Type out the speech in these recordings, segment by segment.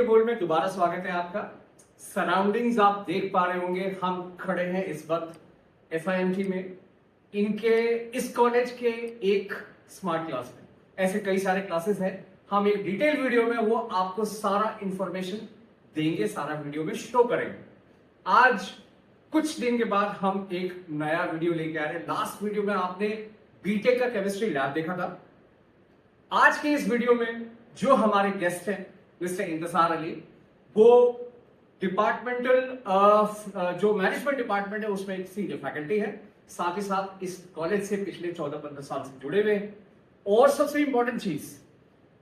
Board में दोबारा स्वागत है आपका। सराउंडिंग्स आप देख पा रहे होंगे, हम खड़े हैं इस वक्त एफआईएमटी में, इनके इस कॉलेज के एक स्मार्ट क्लास में। ऐसे कई सारे क्लासेस हैं, हम एक डिटेल वीडियो में वो आपको सारा इंफॉर्मेशन देंगे, सारा वीडियो में शो करेंगे। आज कुछ दिन के बाद हम एक नया वीडियो लेके आ रहे हैं। लास्ट वीडियो में आपने बीटेक का केमिस्ट्री लैब देखा था। आज के इस वीडियो में जो हमारे गेस्ट हैं मिस्टर इंतजार अली, वो डिपार्टमेंटल जो मैनेजमेंट डिपार्टमेंट है उसमें एक सीनियर फैकल्टी है, साथ ही साथ इस कॉलेज से पिछले 14-15 साल से जुड़े हुए हैं। और सबसे इंपॉर्टेंट चीज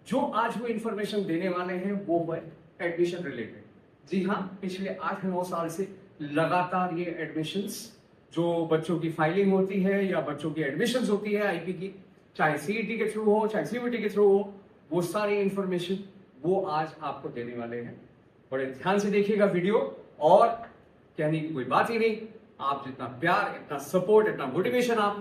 जो आज वो इंफॉर्मेशन देने वाले हैं वो है एडमिशन रिलेटेड। जी हाँ, पिछले 8-9 साल से लगातार ये एडमिशंस जो बच्चों की फाइलिंग होती है या बच्चों की एडमिशंस होती है आईपी की, चाहे सीईटी के थ्रू हो चाहे सीयूईटी के थ्रू हो, वो सारी इंफॉर्मेशन वो आज आपको देने वाले हैं। बड़े ध्यान से देखिएगा वीडियो, और कहने की कोई बात ही नहीं, आप जितना प्यार, इतना सपोर्ट, इतना मोटिवेशन आप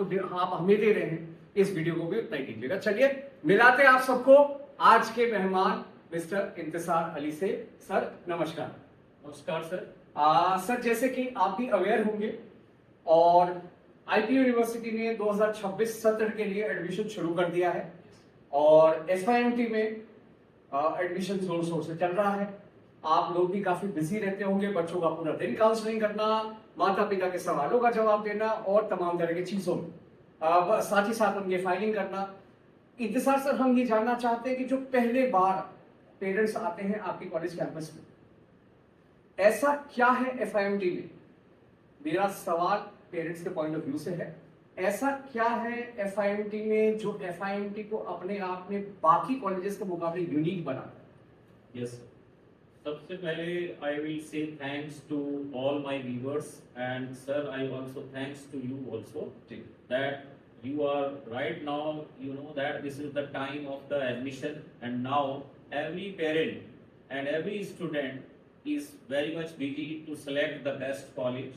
हमें दे रहे हैं, इस वीडियो को भी उतना ही कीजिएगा। चलिए मिलाते हैं आप सबको आज के मेहमान मिस्टर इंतजार अली से। सर नमस्कार। नमस्कार सर। सर जैसे कि आप भी अवेयर होंगे, और आईपी यूनिवर्सिटी ने 2026 सत्र के लिए एडमिशन शुरू कर दिया है, और एफआईएमटी में एडमिशन जोर शोर से चल रहा है। आप लोग भी काफी बिजी रहते होंगे, बच्चों का पूरा दिन काउंसलिंग करना, माता पिता के सवालों का जवाब देना और तमाम तरह की चीजों में, साथ ही साथ उनकी फाइलिंग करना। इंतजार सर, हम ये जानना चाहते हैं कि जो पहले बार पेरेंट्स आते हैं आपके कॉलेज कैंपस में, ऐसा क्या है एफआईएमटी में? मेरा सवाल पेरेंट्स के पॉइंट ऑफ व्यू से है, ऐसा क्या है एफआईएमटी में जो एफआईएमटी को अपने आप में बाकी कॉलेजेस के मुकाबले यूनिक बनाता है? यस सर, सबसे पहले I will say thanks to all my viewers, and sir I also thanks to you also that you are right now, you know that this is the time of the admission, and now every parent and every student is very much busy to select the best college.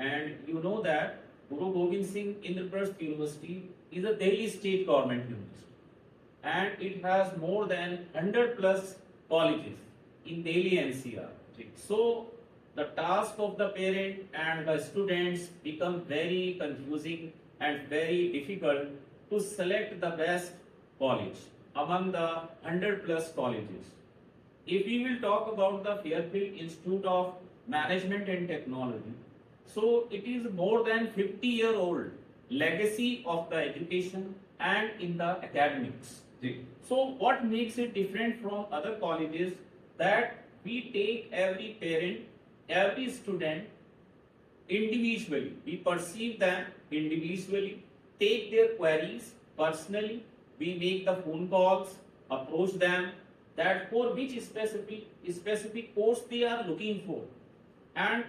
And you know that Guru Gobind Singh Indraprasth University is a Delhi state government university, and it has more than 100 plus colleges in Delhi NCR. So the task of the parent and the students become very confusing and very difficult to select the best college among the 100 plus colleges. If we will talk about the Fairfield Institute of Management and Technology, so it is more than 50-year-old legacy of the education and in the academics. So what makes it different from other colleges, that we take every parent, every student individually, we perceive them individually, take their queries personally, we make the phone calls, approach them that for which specific course they are looking for, and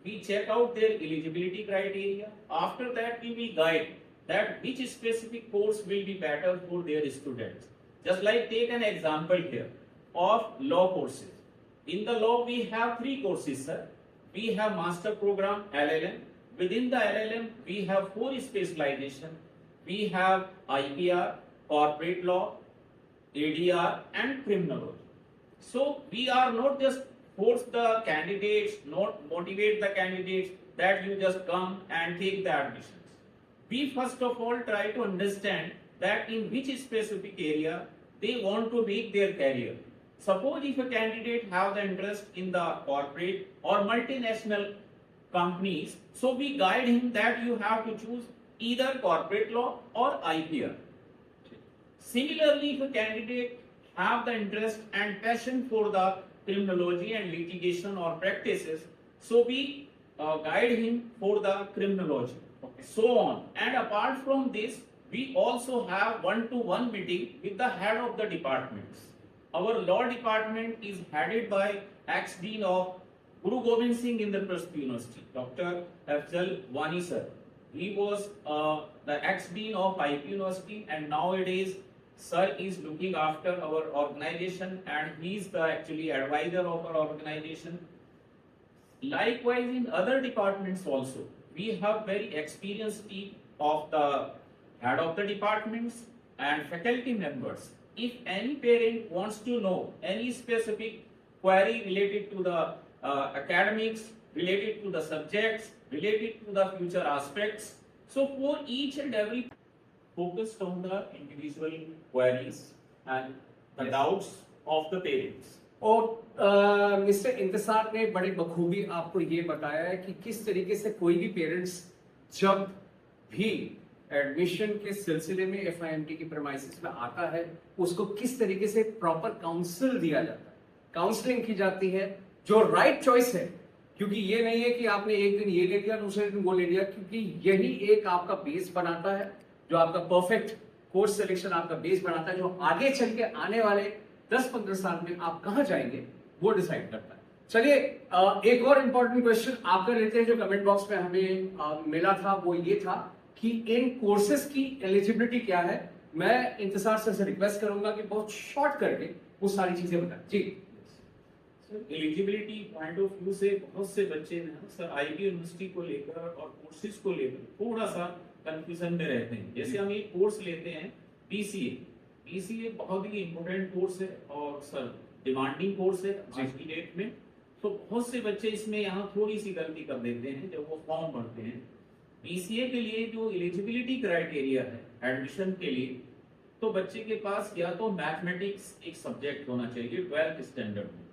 we check out their eligibility criteria. After that we will guide that which specific course will be better for their students. Just like take an example here of law courses. In the law we have 3 courses, sir. We have master program LLM. Within the LLM, we have 4 specialization. We have IPR, corporate law, ADR, and criminology. So we are not just force the candidates, not motivate the candidates that you just come and take the admissions. We first of all try to understand that in which specific area they want to make their career. Suppose if a candidate have the interest in the corporate or multinational companies, so we guide him that you have to choose either corporate law or IPR. Similarly, if a candidate have the interest and passion for the criminology and litigation or practices, so we guide him for the criminology. So on. And apart from this, we also have one-to-one meeting with the head of the departments. Our law department is headed by ex-dean of Guru Gobind Singh Indraprasth University, Dr. Afzal Wani sir. He was the ex-dean of IP University, and nowadays sir is looking after our organization, and he is the actually advisor of our organization. Likewise, in other departments also, we have very experienced team of the head of the departments and faculty members. If any parent wants to know any specific query related to the academics, related to the subjects, related to the future aspects. So for each and every focused on the individual queries and the Yes. doubts of the parents. और mister Intisar ने बड़ी बखूबी आपको ये बताया है कि किस तरीके से कोई भी पेरेंट्स जब भी एडमिशन के सिलसिले में FIMT की प्रेमाइसिस में आता है उसको किस तरीके से प्रॉपर काउंसिल दिया जाता है, काउंसलिंग की जाती है, जो राइट चॉइस है। क्योंकि ये नहीं है कि आपने एक दिन ये ले लिया दूसरे दिन वो ले लिया, क्योंकि यही एक आपका बेस बनाता है, जो आपका परफेक्ट कोर्स सिलेक्शन आपका बेस बनाता है, जो आगे चल के आने वाले 10-15 साल में आप कहां जाएंगे वो डिसाइड करता है। चलिए एक और इंपॉर्टेंट क्वेश्चन आपका लेते हैं जो कमेंट बॉक्स में हमें मिला था, वो ये था कि इन कोर्सेज की एलिजिबिलिटी क्या है। मैं इंतजार सर से रिक्वेस्ट करूंगा कि बहुत शॉर्ट करके वो सारी चीजें बताएं। जी एलिजिबिलिटी पॉइंट ऑफ व्यू से बहुत से बच्चे ना सर IB यूनिवर्सिटी को लेकर और कोर्सेज को लेकर थोड़ा सा कंफ्यूजन में रहते हैं। जैसे हम एक कोर्स लेते हैं PCA बहुत ही इम्पोर्टेंट कोर्स है और सर डिमांडिंग कोर्स है आज की डेट में। तो बहुत से बच्चे इसमें यहाँ थोड़ी सी गलती कर देते हैं जब वो फॉर्म भरते हैं। PCA के लिए जो एलिजिबिलिटी क्राइटेरिया है एडमिशन के लिए, तो बच्चे के पास या तो मैथमेटिक्स एक सब्जेक्ट होना चाहिए 12th स्टैंडर्ड में।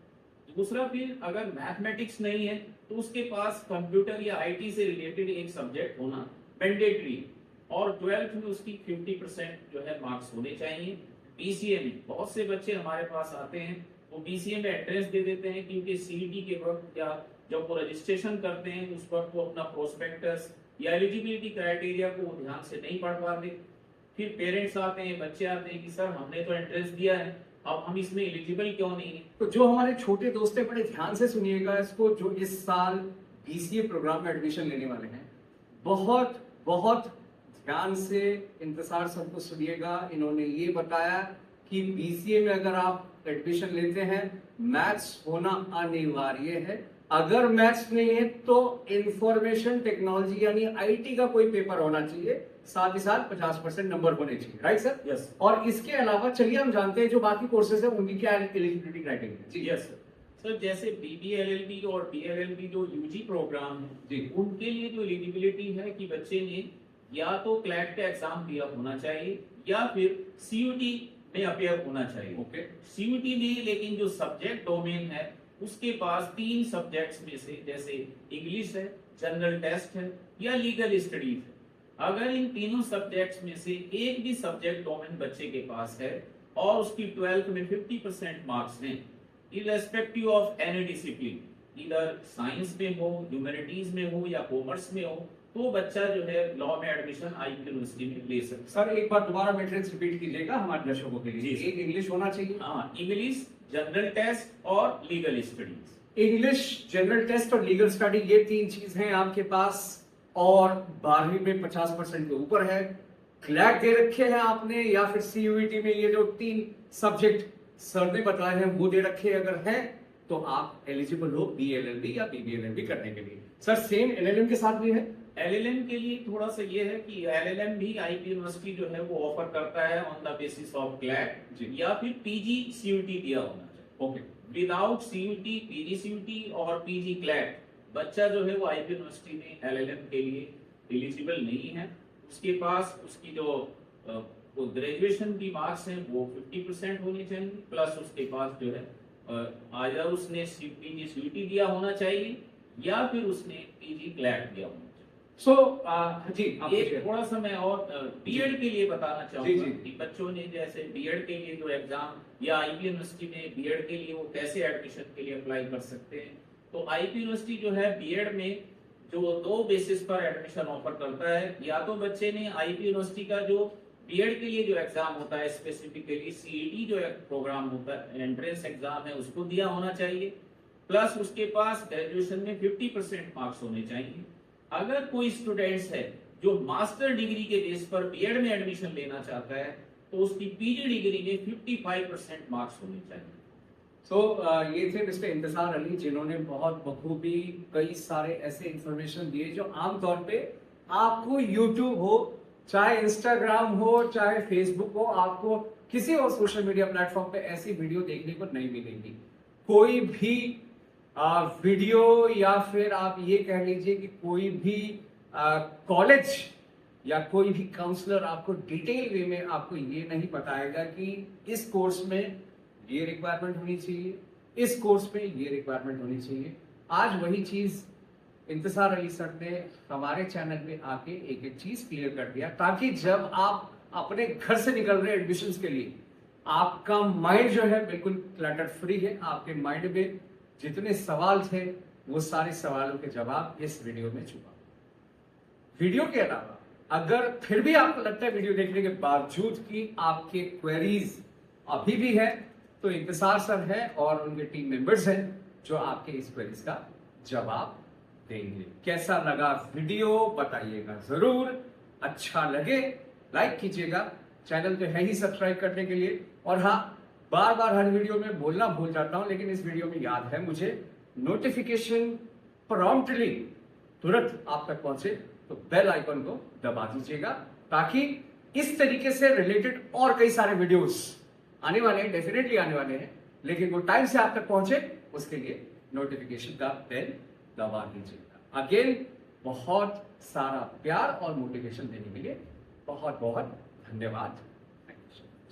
दूसरा फिर अगर मैथमेटिक्स नहीं है तो उसके पास कंप्यूटर या IT से रिलेटेड एक सब्जेक्ट होना मैंडेटरी, और 12th में उसकी 50% जो है मार्क्स होने चाहिए। PCA में बहुत से बच्चे हमारे पास आते हैं वो PCA में एंट्रेंस दे देते हैं क्योंकि CET के वक्त या जब वो रजिस्ट्रेशन करते हैं उस वक्त वो अपना प्रोस्पेक्टस या एलिजिबिलिटी क्राइटेरिया को वो ध्यान से नहीं पढ़ पाते। फिर पेरेंट्स आते हैं, बच्चे आते हैं कि सर हमने तो एंट्रेंस दिया है, अब हम इसमें एलिजिबल क्यों नहीं है। तो जो हमारे छोटे दोस्त हैं बड़े ध्यान से सुनिएगा इसको, जो इस साल BCA प्रोग्राम में एडमिशन लेने वाले हैं, बहुत बहुत ध्यान से इंतजार सबको सुनिएगा। इन्होंने ये बताया कि BCA में अगर आप एडमिशन लेते हैं मैथ्स होना अनिवार्य है। अगर मैथ्स नहीं है तो इंफॉर्मेशन टेक्नोलॉजी यानी IT का कोई पेपर होना चाहिए, साथ ही साथ 50% नंबर होने चाहिए। Right sir? यस। और इसके अलावा चलिए हम जानते हैं जो बाकी कोर्सेज है उनकी क्या एलिजिबिलिटी क्राइटेरिया जी। यस सर, जैसे BBLLB और DLLB जो UG प्रोग्राम है जी। उनके लिए जो एलिजिबिलिटी है कि बच्चे ने या तो क्लैट का एग्जाम दिया होना चाहिए या फिर CUT में अपेयर होना चाहिए। ओके। CUT में लेकिन जो सब्जेक्ट डोमेन है उसके पास 3 सब्जेक्ट्स में से जैसे इंग्लिश है, जनरल टेस्ट है या लीगल स्टडीज है। अगर इन तीनों सब्जेक्ट्स में से एक भी सब्जेक्ट डोमेन बच्चे के पास है और उसकी 12th में 50% मार्क्स हैं, इररेस्पेक्टिव ऑफ एनी डिसिप्लिन, इधर साइंस में हो, ह्यूमैनिटीज में हो या कॉमर्स में हो, तो बच्चा जो है लॉ में एडमिशन IB यूनिवर्सिटी में ले सकता है। सर एक बार दोबारा मैट्रिक्स रिपीट कीजिएगा हमारे दर्शकों के लिए। जी। एक इंग्लिश होना चाहिए, हाँ, इंग्लिश, जनरल टेस्ट और legal studies. English, general test और लीगल स्टडी, ये 3 चीज हैं आपके पास और 12वीं में 50% के ऊपर है। क्लैट दे रखे हैं आपने या फिर CUET में ये जो 3 सब्जेक्ट सर ने बताए हैं वो दे रखे हैं, अगर है तो आप एलिजिबल हो BLLB या BBLLB करने के लिए। सर सेम LLM के साथ भी है? LLM के लिए थोड़ा सा ये है कि LLM भी IB यूनिवर्सिटी जो है वो ऑफर करता है on the basis of CLAT या फिर PG CUT दिया होना चाहिए। Okay. Without CUT, PG CUT और PG क्लैट बच्चा जो है वो IB यूनिवर्सिटी में LLM के लिए एलिजिबल नहीं है। उसके पास उसकी जो वो ग्रेजुएशन की मार्क्स हैं वो 50% होनी चाहिए, प्लस उसके पास जो है आइदर उसने PG CUT दिया होना चाहिए या फिर उसने PG क्लैट दिया होना चाहिए। सो जी आप एक पूछिए। थोड़ा सा मैं और B.Ed के लिए बताना चाहूंगा जी। कि बच्चों ने जैसे B.Ed के लिए जो एग्जाम या IB यूनिवर्सिटी में B.Ed के लिए वो कैसे एडमिशन के लिए अप्लाई कर सकते हैं। तो IB यूनिवर्सिटी जो है B.Ed में जो 2 बेसिस पर एडमिशन ऑफर करता है, या तो बच्चे ने IB यूनिवर्सिटी का जो B.Ed के लिए जो एग्जाम होता है स्पेसिफिकली CET जो प्रोग्राम होता है एंट्रेंस एग्जाम है उसको दिया होना चाहिए, प्लस उसके पास ग्रेजुएशन में 50% मार्क्स होने चाहिए। अगर कोई स्टूडेंट्स है जो मास्टर डिग्री के बेस पर B.Ed में एडमिशन लेना चाहता है तो उसकी PG डिग्री में 55% मार्क्स होने चाहिए। ये थे मिस्टर इंतजार अली जिन्होंने बहुत बखूबी कई सारे ऐसे इंफॉर्मेशन दिए जो आमतौर पे आपको YouTube हो, चाहे Instagram हो, चाहे Facebook हो, आपको किसी और सोशल मीडिया प्लेटफॉर्म पे ऐसी वीडियो देखने को नहीं मिलेगी। कोई भी वीडियो या फिर आप ये कह लीजिए कि कोई भी कॉलेज या कोई भी काउंसलर आपको डिटेल वे में आपको ये नहीं बताएगा कि इस कोर्स में ये रिक्वायरमेंट होनी चाहिए, इस कोर्स में ये रिक्वायरमेंट होनी चाहिए। आज वही चीज इंतजार अली सर ने हमारे चैनल में आके एक एक चीज क्लियर कर दिया, ताकि जब आप अपने घर से निकल रहे एडमिशंस के लिए आपका माइंड जो है बिल्कुल क्लटर फ्री है। आपके माइंड में जितने सवाल थे वो सारे सवालों के जवाब इस वीडियो में छुपा। वीडियो के अलावा अगर फिर भी आपको लगता है वीडियो देखने के बावजूद कि आपके क्वेरीज अभी भी है, तो इंतजार सर है और उनके टीम मेंबर्स हैं जो आपके इस क्वेरीज का जवाब देंगे। कैसा लगा वीडियो बताइएगा जरूर। अच्छा लगे लाइक कीजिएगा, चैनल तो है ही सब्सक्राइब करने के लिए। और हाँ, बार बार हर वीडियो में बोलना भूल जाता हूं, लेकिन इस वीडियो में याद है मुझे, नोटिफिकेशन प्रॉम्प्टली तुरंत आप तक पहुंचे तो बेल आइकन को दबा दीजिएगा, ताकि इस तरीके से रिलेटेड और कई सारे वीडियोस आने वाले हैं, डेफिनेटली आने वाले हैं, लेकिन वो टाइम से आप तक पहुंचे उसके लिए नोटिफिकेशन का बेल दबा दीजिएगा। अगेन बहुत सारा प्यार और मोटिवेशन देने के लिए बहुत बहुत धन्यवाद। Thank you so much.